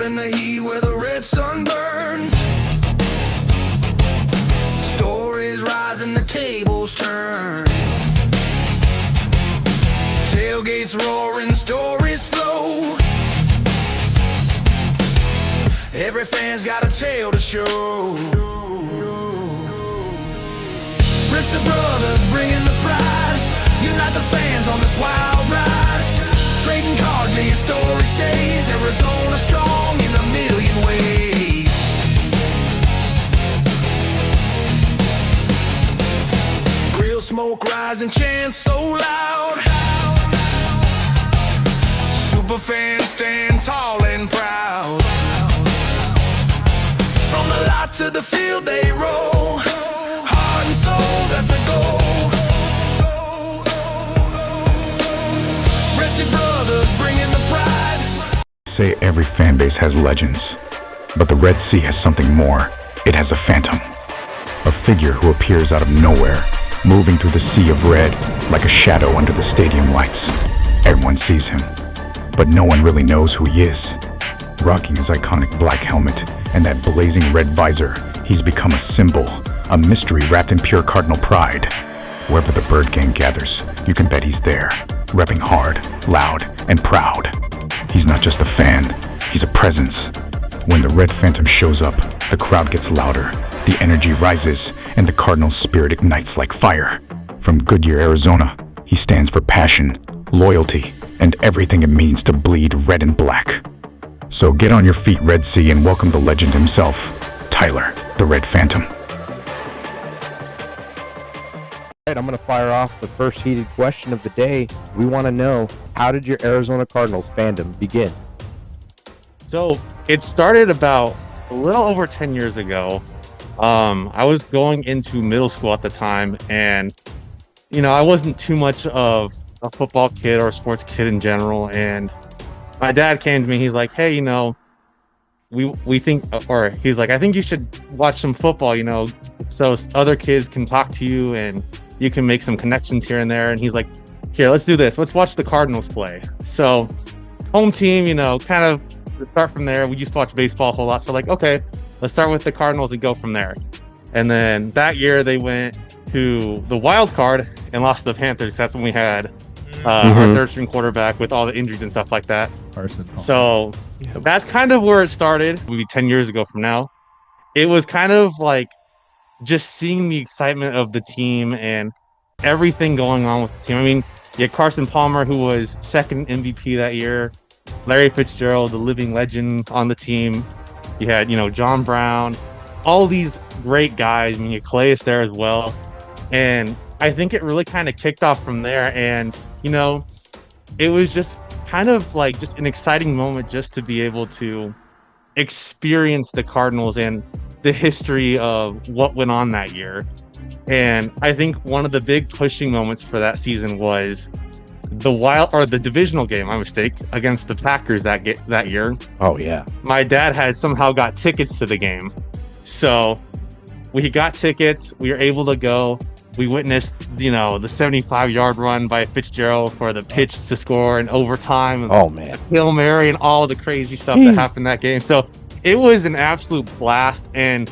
in the heat where the red sun burns. Stories rise and the tables turn. Tailgates roaring, stories flow. Every fan's got a tale to show. Redsea Brothers bringing the pride. Unite the fans on this wild ride. Trading cards till your story stays. Arizona strong in a million ways. Grill smoke rising, chants so loud. Superfans stand tall and proud. From the lot to the field they roll. Heart and soul, that's the goal. Redsea Brothers bringing the pride. Say every fan base has legends, but the Red Sea has something more. It has a phantom. A figure who appears out of nowhere, moving through the sea of red like a shadow under the stadium lights. Everyone sees him, but no one really knows who he is. Rocking his iconic black helmet and that blazing red visor, he's become a symbol, a mystery wrapped in pure Cardinal pride. Wherever the Bird Gang gathers, you can bet he's there, repping hard, loud, and proud. He's not just a fan, he's a presence. When the Red Phantom shows up, the crowd gets louder, the energy rises, and the Cardinals' spirit ignites like fire. From Goodyear, Arizona, he stands for passion, loyalty, and everything it means to bleed red and black. So get on your feet, Red Sea, and welcome the legend himself, Tyler, the Red Phantom. All right, I'm going to fire off the first heated question of the day. We want to know, how did your Arizona Cardinals fandom begin? So it started about a little over 10 years ago. I was going into middle school at the time, and I wasn't too much of a football kid or a sports kid in general. And my dad came to me. He's like, "Hey, we think," or he's like, "I think you should watch some football, so other kids can talk to you and you can make some connections here and there." And he's like, "Here, let's do this. Let's watch the Cardinals play." So home team, kind of start from there. We used to watch baseball a whole lot. So like, okay, let's start with the Cardinals and go from there. And then that year they went to the wild card and lost to the Panthers. That's when we had our third string quarterback with all the injuries and stuff like that. So that's kind of where it started. Maybe 10 years ago from now. It was kind of like just seeing the excitement of the team and everything going on with the team. I mean, you had Carson Palmer, who was second MVP that year. Larry Fitzgerald, the living legend on the team. You had, John Brown, all these great guys. I mean, you had Calais there as well. And I think it really kind of kicked off from there. And, it was just kind of like just an exciting moment just to be able to experience the Cardinals and the history of what went on that year. And I think one of the big pushing moments for that season was the divisional game, against the Packers that year. Oh yeah. My dad had somehow got tickets to the game. So we got tickets, we were able to go. We witnessed, the 75-yard run by Fitzgerald for the pitch to score in overtime. Oh man. Hail Mary and all the crazy stuff that happened that game. So it was an absolute blast, and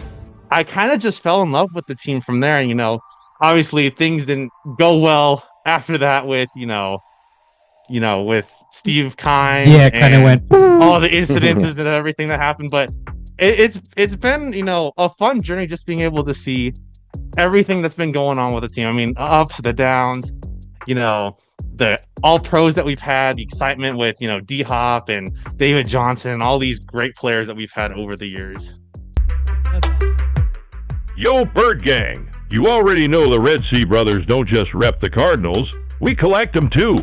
I kind of just fell in love with the team from there. And, obviously things didn't go well after that with, with Steve Kine. Yeah, it kind of went all the incidences and everything that happened. But it's been, a fun journey just being able to see everything that's been going on with the team. I mean, ups, the downs, the all pros that we've had, the excitement with, D-Hop and David Johnson, all these great players that we've had over the years. Yo, Bird Gang! You already know the Redsea Brothers don't just rep the Cardinals, we collect them too.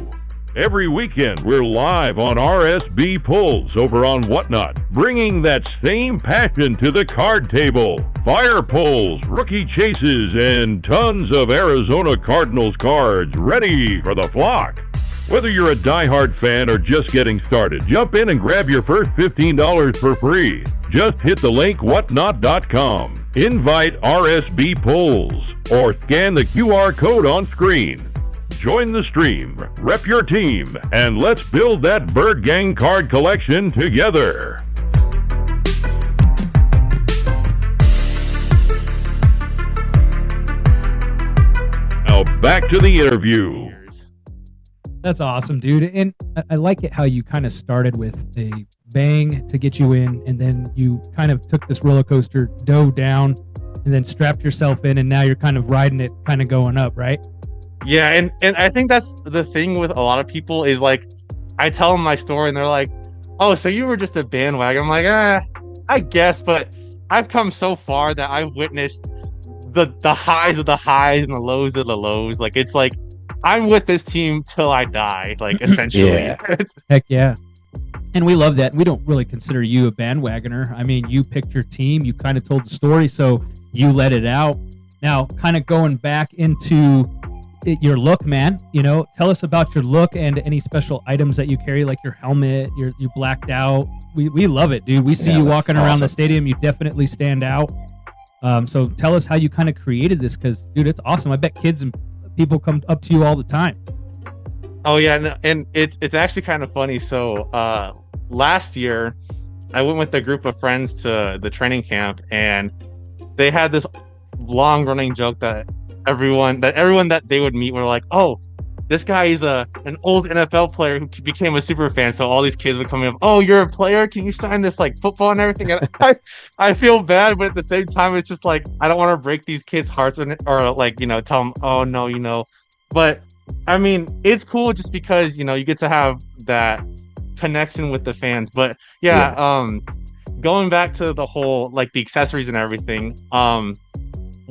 Every weekend, we're live on RSB Pulls over on Whatnot, bringing that same passion to the card table. Fire pulls, rookie chases, and tons of Arizona Cardinals cards ready for the flock. Whether you're a diehard fan or just getting started, jump in and grab your first $15 for free. Just hit the link whatnot.com, invite RSB Pulls, or scan the QR code on screen. Join the stream, rep your team, and let's build that Bird Gang card collection together. Now, back to the interview. That's awesome, dude. And I like it how you kind of started with a bang to get you in, and then you kind of took this roller coaster, dove down, and then strapped yourself in, and now you're kind of riding it, kind of going up, right? Yeah, and I think that's the thing with a lot of people is like, I tell them my story and they're like, oh, so you were just a bandwagon. I'm like, I guess, but I've come so far that I've witnessed the highs of the highs and the lows of the lows. Like, it's like, I'm with this team till I die, like, essentially. Yeah. Heck yeah. And we love that. We don't really consider you a bandwagoner. I mean, you picked your team, you kind of told the story, so you let it out. Now, kind of going back into your look, man, you know, tell us about your look and any special items that you carry, like your helmet, you blacked out. We love it, dude. We see you walking around the stadium. You definitely stand out. So tell us how you kind of created this, because, dude, it's awesome. I bet kids and people come up to you all the time. Oh yeah, and it's actually kind of funny. So last year, I went with a group of friends to the training camp, and they had this long running joke that everyone that they would meet were like, "Oh, this guy is an old NFL player who became a super fan." So all these kids would come in, "Oh, you're a player? Can you sign this like football and everything?" And I feel bad, but at the same time, it's just like I don't want to break these kids' hearts or like, you know, tell them, "Oh no, you know." But I mean, it's cool just because, you know, you get to have that connection with the fans. But yeah. Going back to the whole like the accessories and everything.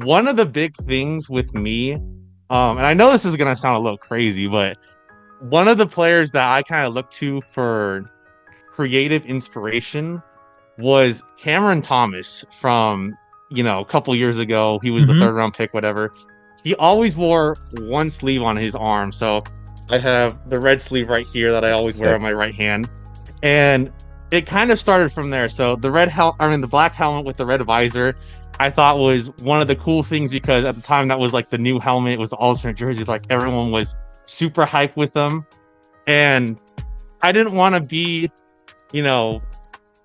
One of the big things with me, and I know this is gonna sound a little crazy, but one of the players that I kind of look to for creative inspiration was Cameron Thomas from, you know, a couple years ago. He was the 3rd round pick, whatever. He always wore one sleeve on his arm. So I have the red sleeve right here that I always wear on my right hand. And it kind of started from there. So the the black helmet with the red visor, I thought was one of the cool things, because at the time that was like the new helmet. It was the alternate jersey. Like, everyone was super hyped with them. And I didn't want to be, you know,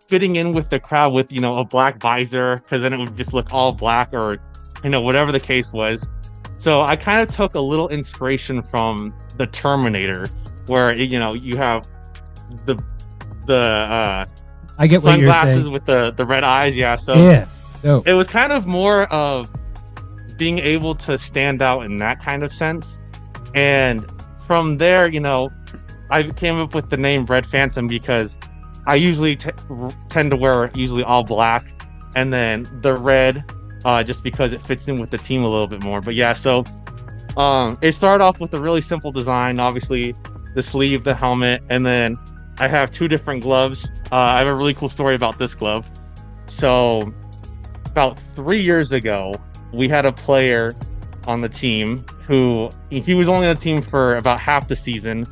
fitting in with the crowd with, you know, a black visor, because then it would just look all black, or, you know, whatever the case was. So I kind of took a little inspiration from the Terminator, where, you know, you have the I get what you're sunglasses saying. with the red eyes. Yeah. So Yeah. Dope. it was kind of more of being able to stand out in that kind of sense. And from there, you know, I came up with the name Red Phantom, because I usually tend to wear usually all black, and then the red, just because it fits in with the team a little bit more. But yeah, so it started off with a really simple design, obviously the sleeve, the helmet, and then I have 2 different gloves. I have a really cool story about this glove. So about 3 years ago, we had a player on the team who he was only on the team for about half the season,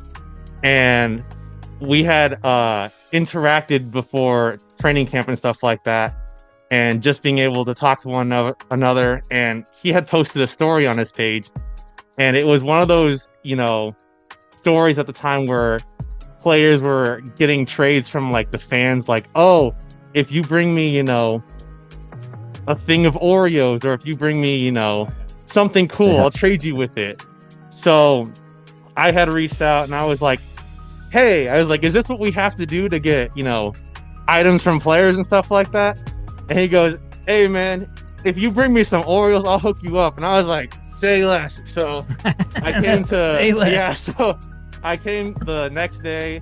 and we had interacted before training camp and stuff like that, and just being able to talk to one another. And he had posted a story on his page, and it was one of those, you know, stories at the time where players were getting trades from like the fans, like, "Oh, if you bring me, you know, a thing of Oreos, or if you bring me, you know, something cool, I'll trade you with it." So I had reached out and I was like, "Hey," I was like, "is this what we have to do to get, you know, items from players and stuff like that?" And he goes, "Hey man, if you bring me some Oreos, I'll hook you up." And I was like, "Say less." So I came so I came the next day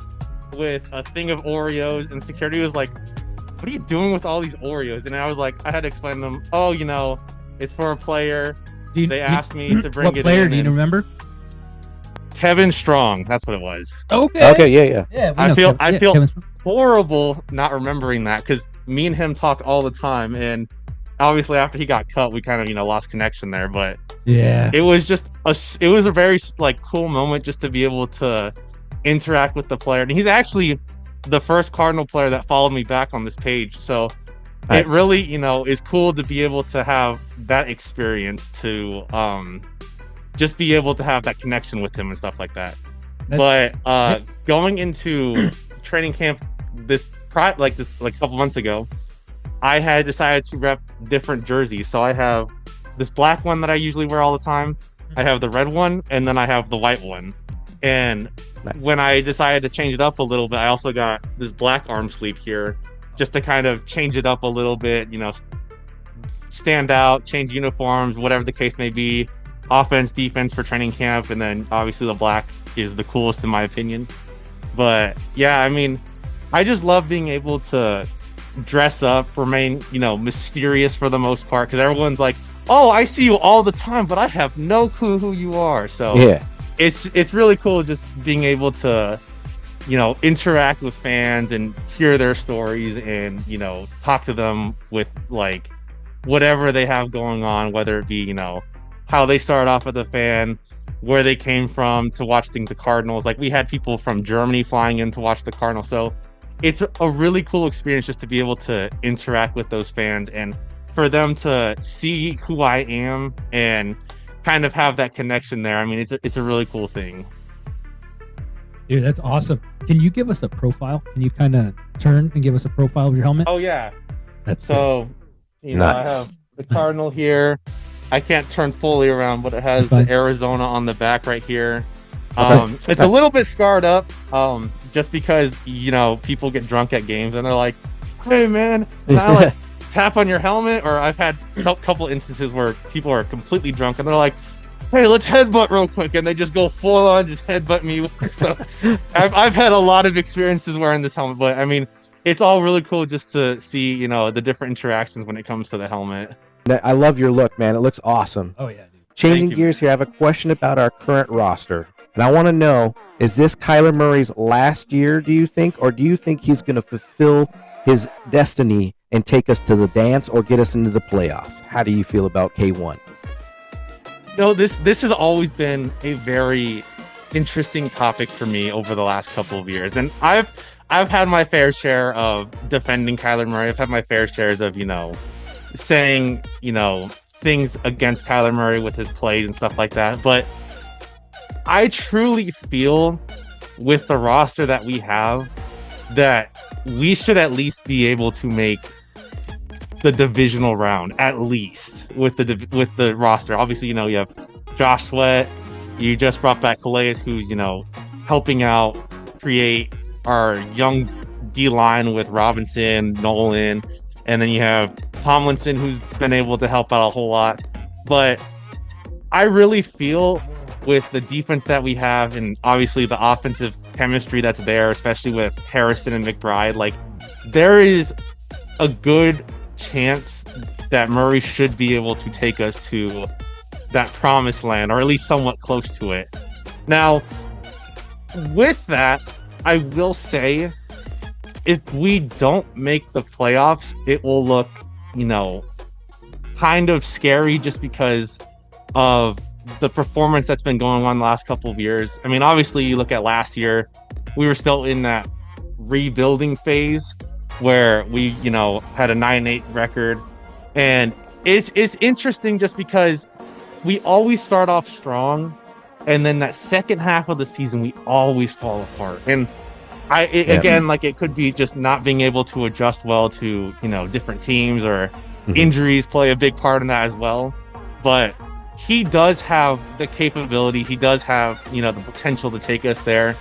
with a thing of Oreos, and security was like, "What are you doing with all these Oreos?" And I was like, I had to explain to them, "Oh, you know, it's for a player. They asked me to bring it in." What player do you remember? Kevin Strong, that's what it was. Okay, yeah. I feel horrible not remembering that, because me and him talked all the time, and obviously after he got cut, we kind of, you know, lost connection there. But yeah, it was just it was a very like cool moment just to be able to interact with the player. And he's actually the first Cardinal player that followed me back on this page. So it really, you know, is cool to be able to have that experience, to just be able to have that connection with him and stuff like that. But going into training camp like a couple months ago, I had decided to rep different jerseys. So I have this black one that I usually wear all the time. I have the red one, and then I have the white one. And Nice. when I decided to change it up a little bit, I also got this black arm sleeve here, just to kind of change it up a little bit, stand out, change uniforms, whatever the case may be, offense, defense for training camp, and then obviously the black is the coolest in my opinion. But yeah, I mean, I just love being able to dress up, remain, mysterious for the most part, because everyone's like, oh, I see you all the time, but I have no clue who you are. So Yeah. it's really cool just being able to, interact with fans and hear their stories and, talk to them with like whatever they have going on, whether it be, how they started off as a fan, where they came from to watch the Cardinals. Like we had people from Germany flying in to watch the Cardinals. So it's a really cool experience just to be able to interact with those fans and for them to see who I am and kind of have that connection there. I mean, it's a really cool thing. Dude, that's awesome. Can you give us a profile? Can you kind of turn and give us a profile of your helmet? Oh yeah. That's So, Nice. I have the Cardinal here. I can't turn fully around, but it has Okay. the Arizona on the back right here. Okay. It's a little bit scarred up, just because, people get drunk at games and they're like, hey man, can I like tap on your helmet? Or I've had a couple instances where people are completely drunk and they're like, hey, let's headbutt real quick. And they just go full on, just headbutt me. So I've had a lot of experiences wearing this helmet, but I mean, it's all really cool just to see, the different interactions when it comes to the helmet. I love your look, man. It looks awesome. Oh yeah, dude. Changing you, gears here, I have a question about our current roster. And I want to know, is this Kyler Murray's last year, do you think? Or do you think he's going to fulfill his destiny and take us to the dance or get us into the playoffs? How do you feel about K1? No, this has always been a very interesting topic for me over the last couple of years. And I've had my fair share of defending Kyler Murray. I've had my fair shares of, saying, things against Kyler Murray with his plays and stuff like that. But I truly feel with the roster that we have that we should at least be able to make the divisional round, at least with the roster. Obviously, you have Josh Sweat. You just brought back Calais, who's, helping out create our young D-line with Robinson, Nolan, and then you have Tomlinson, who's been able to help out a whole lot. But I really feel with the defense that we have and obviously the offensive chemistry that's there, especially with Harrison and McBride, like there is a good chance that Murray should be able to take us to that promised land, or at least somewhat close to it. Now, with that, I will say, if we don't make the playoffs, it will look, kind of scary just because of the performance that's been going on the last couple of years. I mean, obviously, you look at last year, we were still in that rebuilding phase where we, had a 9-8 record. And it's interesting just because we always start off strong, and then that second half of the season, we always fall apart. And again, like it could be just not being able to adjust well to, different teams, or injuries play a big part in that as well. But he does have the capability. He does have, the potential to take us there.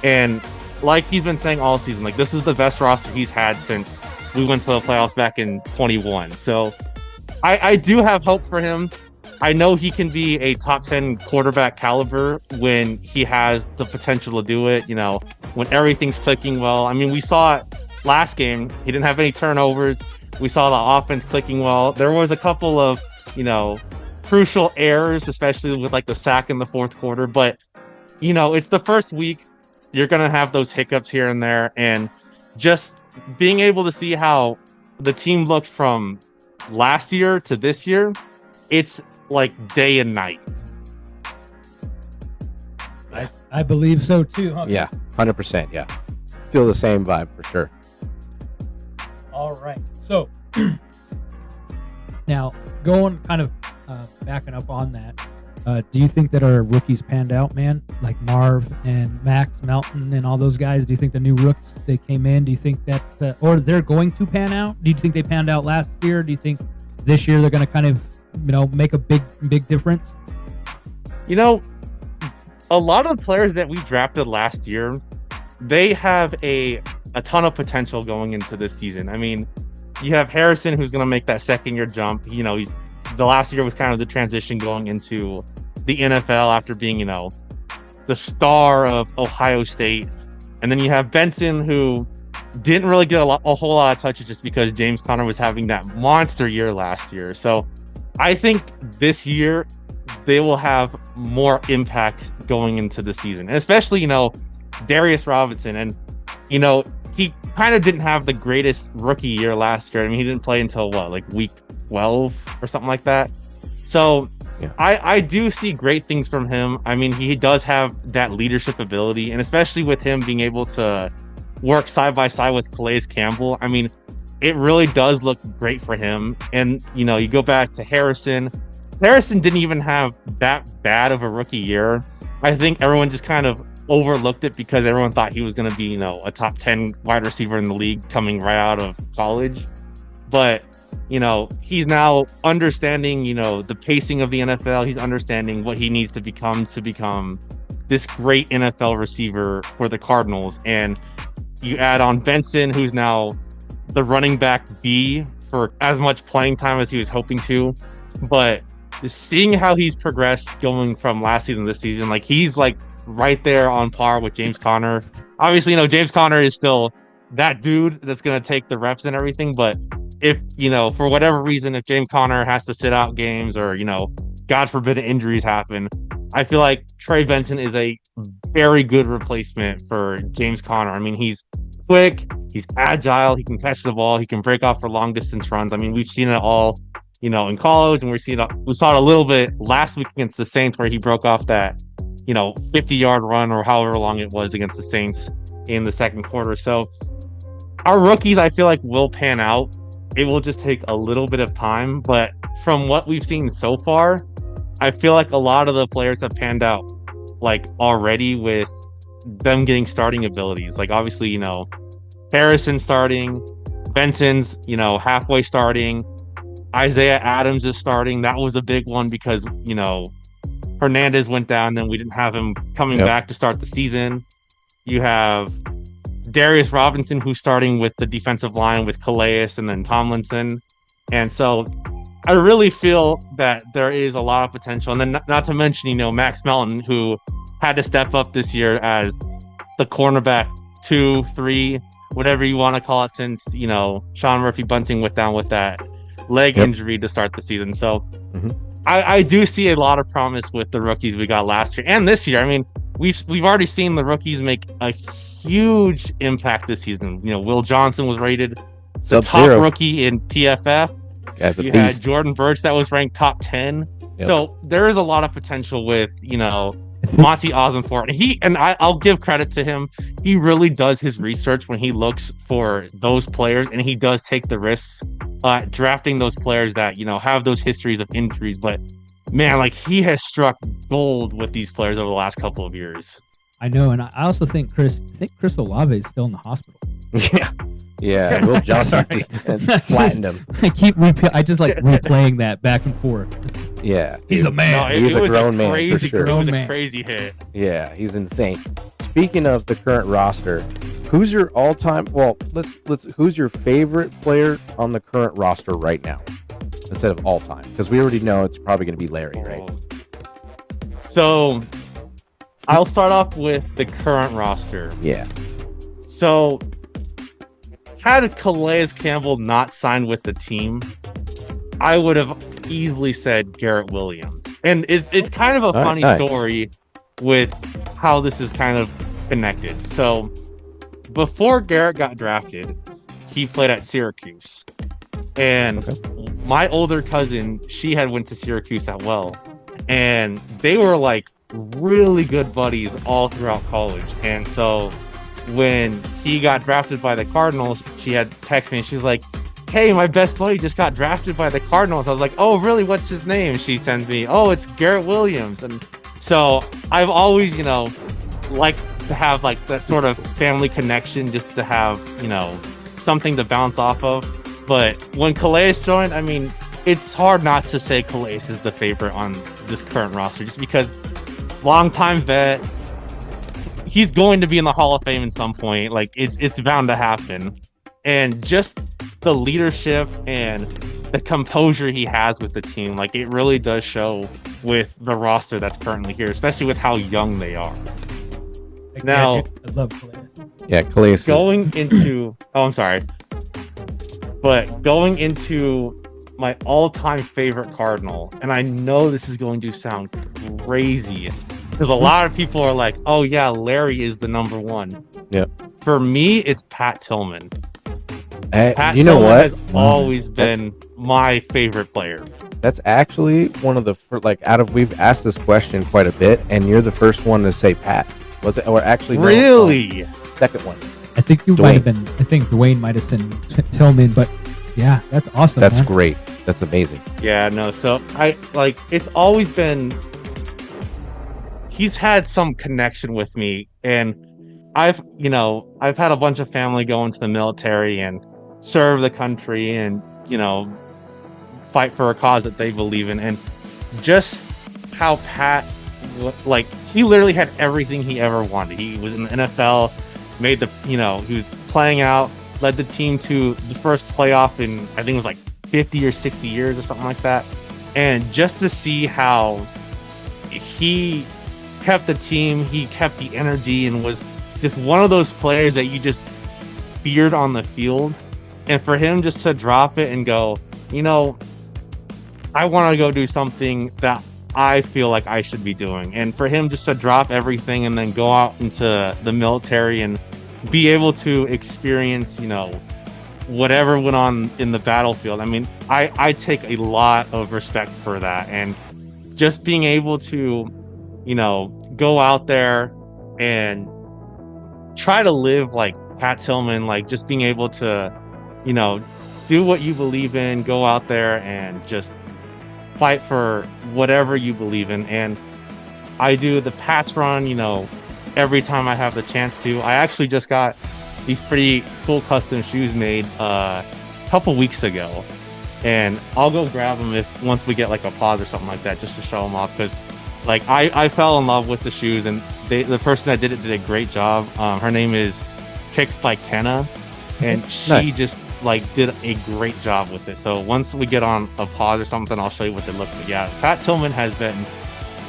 And like he's been saying all season, like this is the best roster he's had since we went to the playoffs back in 21. So I do have hope for him. I know he can be a top 10 quarterback caliber when he has the potential to do it, when everything's clicking well. I mean, we saw it last game. He didn't have any turnovers. We saw the offense clicking well. There was a couple of, crucial errors, especially with like the sack in the fourth quarter. But, it's the first week. You're going to have those hiccups here and there. And just being able to see how the team looked from last year to this year, it's like day and night. I believe so too, huh? Yeah, 100%. Yeah. Feel the same vibe for sure. All right. So now going kind of backing up on that, do you think that our rookies panned out, man? Like Marv and Max Melton and all those guys. Do you think the new rooks they came in? Do you think that, or they're going to pan out? Do you think they panned out last year? Do you think this year they're going to kind of, make a big difference? You know, a lot of the players that we drafted last year, they have a ton of potential going into this season. I mean, you have Harrison, who's going to make that second-year jump. You know, the last year was kind of the transition going into the NFL after being, you know, the star of Ohio State. And then you have Benson, who didn't really get a whole lot of touches just because James Conner was having that monster year last year. So I think this year they will have more impact going into the season, and especially, you know, Darius Robinson. And, you know, he kind of didn't have the greatest rookie year last year. I mean, he didn't play until like week 12 or something like that. So yeah. I do see great things from him. I mean, he does have that leadership ability, and especially with him being able to work side by side with Calais Campbell, I mean, it really does look great for him. And, you know, you go back to Harrison didn't even have that bad of a rookie year. I think everyone just kind of overlooked it because everyone thought he was going to be, you know, a top 10 wide receiver in the league coming right out of college. But, you know, he's now understanding, you know, the pacing of the NFL. He's understanding what he needs to become this great NFL receiver for the Cardinals. And you add on Benson, who's now the running back B for as much playing time as he was hoping to. But seeing how he's progressed going from last season to this season, like, he's like right there on par with James Conner. Obviously, you know, James Conner is still that dude that's going to take the reps and everything. But if, you know, for whatever reason, if James Conner has to sit out games or, you know, God forbid injuries happen, I feel like Trey Benson is a very good replacement for James Conner. I mean, he's quick, he's agile, he can catch the ball, he can break off for long distance runs. I mean, we've seen it all, you know, in college, and we saw it a little bit last week against the Saints, where he broke off that, you know, 50-yard run or however long it was against the Saints in the second quarter. So our rookies, I feel like, will pan out. It will just take a little bit of time, but from what we've seen so far, I feel like a lot of the players have panned out, like, already, with them getting starting abilities. Like, obviously, you know, Harrison starting, Benson's, you know, halfway starting, Isaiah Adams is starting. That was a big one because, you know, Hernandez went down, then we didn't have him coming back to start the season. You have Darius Robinson, who's starting with the defensive line with Calais and then Tomlinson. And so I really feel that there is a lot of potential. And then not to mention, you know, Max Melton, who had to step up this year as the cornerback 2, 3, whatever you want to call it, since, you know, Sean Murphy-Bunting went down with that leg injury to start the season. So I do see a lot of promise with the rookies we got last year and this year. I mean, we've already seen the rookies make a huge impact this season. You know, Will Johnson was rated the top rookie in PFF. You had Jordan Birch that was ranked top 10. So there is a lot of potential with, you know, Monty Ossenfort. And I'll give credit to him. He really does his research when he looks for those players, and he does take the risks drafting those players that, you know, have those histories of injuries. But man, like, he has struck gold with these players over the last couple of years. I know, and I also think Chris Olave is still in the hospital. Yeah, Will Johnson just flattened him. I just like replaying that back and forth. Yeah, he's a man. No, he's a grown man for sure. It was a crazy hit. Yeah, he's insane. Speaking of the current roster, who's your all-time? Well, let's. Who's your favorite player on the current roster right now, instead of all-time? Because we already know it's probably going to be Larry, right? So I'll start off with the current roster. Yeah. So, had Calais Campbell not signed with the team, I would have easily said Garrett Williams. And it's kind of a funny story with how this is kind of connected. So, before Garrett got drafted, he played at Syracuse. And my older cousin, she had went to Syracuse as well. And they were like really good buddies all throughout college. And so when he got drafted by the Cardinals, she had texted me and she's like, "Hey, my best buddy just got drafted by the Cardinals." I was like, "Oh, really? What's his name?" She sends me, "Oh, it's Garrett Williams." And so I've always, you know, liked to have like that sort of family connection, just to have, you know, something to bounce off of. But when Calais joined, I mean, it's hard not to say Calais is the favorite on this current roster, just because longtime vet. He's going to be in the Hall of Fame at some point. Like it's bound to happen. And just the leadership and the composure he has with the team, like it really does show with the roster that's currently here, especially with how young they are. Now, I love Calais. Yeah, Calais. Going into I'm sorry. But going into my all-time favorite Cardinal, and I know this is going to sound crazy because a lot of people are like, oh yeah, Larry is the number one. Yeah. For me, it's Pat Tillman. Pat you know Tillman what? has always been my favorite player. That's actually one of the we've asked this question quite a bit, and you're the first one to say Pat. Was it, or actually, no, Really? second one. I think you Dwayne. might have been. I think Dwayne might have said Tillman, but yeah, that's awesome. That's man. great. That's amazing. Yeah, no. So it's always been. He's had some connection with me, and I've had a bunch of family go into the military and serve the country, and fight for a cause that they believe in, and just how Pat, he literally had everything he ever wanted. He was in the NFL, made he was playing out, led the team to the first playoff in, I think it was like 50 or 60 years or something like that. And just to see how he kept the team, he kept the energy, and was just one of those players that you just feared on the field. And for him just to drop it and go, I want to go do something that I feel like I should be doing. And for him just to drop everything and then go out into the military and be able to experience, whatever went on in the battlefield. I mean, I take a lot of respect for that. And just being able to, go out there and try to live like Pat Tillman, like just being able to, do what you believe in, go out there and just fight for whatever you believe in. And I do the Pats run, every time I have the chance to. I actually just got these pretty cool custom shoes made a couple weeks ago, and I'll go grab them once we get like a pause or something like that, just to show them off, because I fell in love with the shoes, and the person that did it did a great job. Her name is Kicks by Kenna, and she just did a great job with it. So once we get on a pause or something, I'll show you what they look like. Yeah, Pat Tillman has been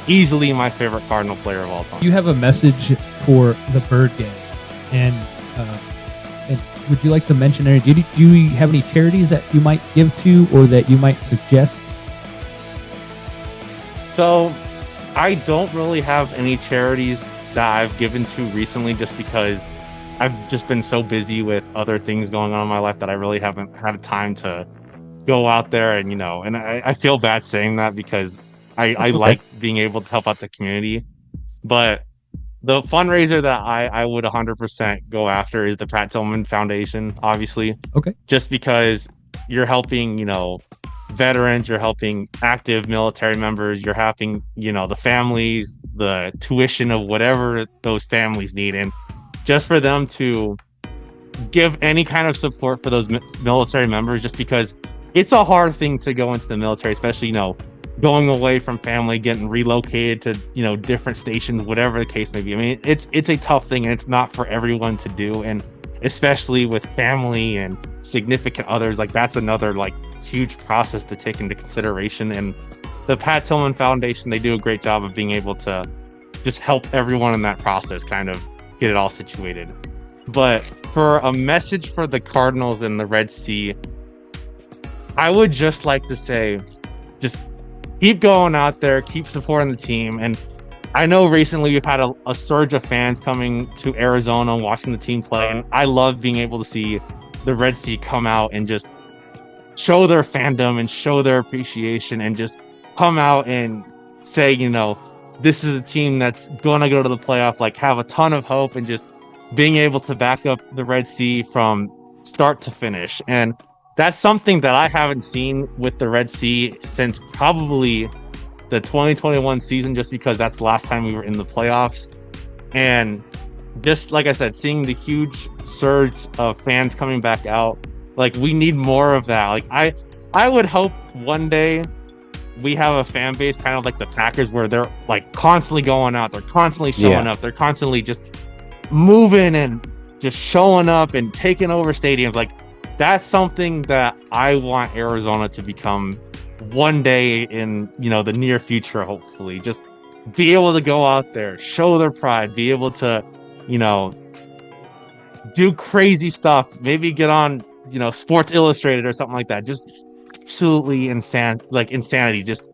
easily my favorite Cardinal player of all time. You have a message for the Bird Gang, and would you like to mention any? Do you have any charities that you might give to, or that you might suggest? So I don't really have any charities that I've given to recently, just because I've just been so busy with other things going on in my life that I really haven't had time to go out there and, and I feel bad saying that, because I like being able to help out the community. But the fundraiser that I would 100% go after is the Pat Tillman Foundation, obviously. Okay. Just because you're helping, veterans, you're helping active military members, you're helping, the families, the tuition of whatever those families need. And just for them to give any kind of support for those military members, just because it's a hard thing to go into the military, especially, going away from family, getting relocated to, different stations, whatever the case may be. I mean, it's a tough thing, and it's not for everyone to do. And especially with family and significant others, that's another huge process to take into consideration. And the Pat Tillman Foundation, they do a great job of being able to just help everyone in that process kind of get it all situated. But for a message for the Cardinals and the Redsea, I would just like to say, just keep going out there, keep supporting the team. And I know recently we've had a surge of fans coming to Arizona and watching the team play, and I love being able to see the Redsea come out and just show their fandom and show their appreciation, and just come out and say, this is a team that's going to go to the playoff, have a ton of hope, and just being able to back up the Redsea from start to finish. And that's something that I haven't seen with the Redsea since probably the 2021 season, just because that's the last time we were in the playoffs. And just like I said, seeing the huge surge of fans coming back out, we need more of that. I would hope one day we have a fan base kind of like the Packers where they're like constantly going out, they're constantly showing up, they're constantly just moving and just showing up and taking over stadiums. Like, that's something that I want Arizona to become one day in, the near future, hopefully. Just be able to go out there, show their pride, be able to, do crazy stuff, maybe get on, Sports Illustrated or something like that. Just absolutely insanity. Just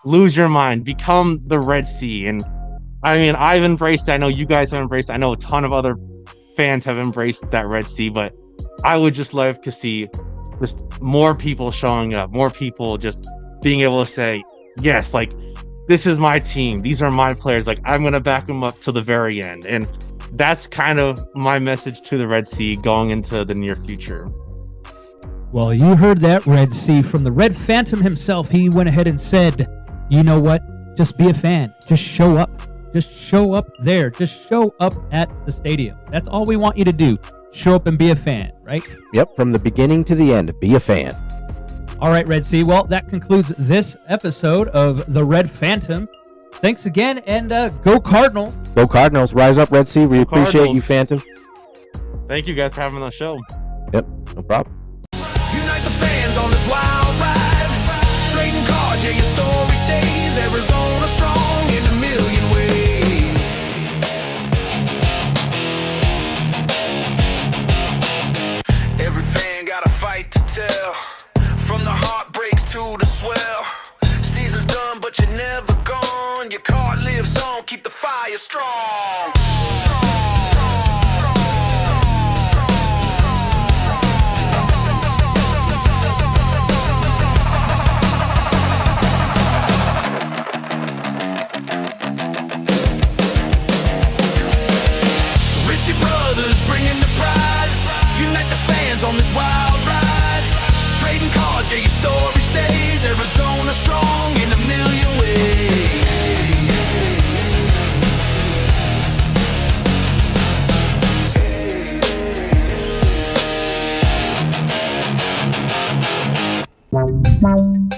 lose your mind, become the Red Sea. And I mean, I've embraced it. I know you guys have embraced it. I know a ton of other fans have embraced that Red Sea, but I would just love to see just more people showing up, more people just being able to say, yes, like, this is my team, these are my players, like, I'm gonna back them up to the very end. And that's kind of my message to the Red Sea going into the near future. Well, you heard that, Red Sea, from the Red Phantom himself. He went ahead and said, you know what, just be a fan, just show up. Just show up there. Just show up at the stadium. That's all we want you to do. Show up and be a fan, right? Yep, from the beginning to the end, be a fan. All right, Red Sea. Well, that concludes this episode of The Red Phantom. Thanks again, and go Cardinals. Go Cardinals. Rise up, Red Sea. We appreciate you, Phantom. Thank you guys for having me on the show. Yep, no problem. Unite the fans on this wild ride. Trading cards, yeah, your story stays. Arizona strong in a million ways. Every fan got a fight to tell. From the heartbreaks to the swell. Season's done, but you're never gone. Your card lives on, keep the fire strong. Redsea Brothers bringing the pride. Unite the fans on this wild ride. Trading cards, yeah, your story stays. Arizona strong in a million ways. Wow.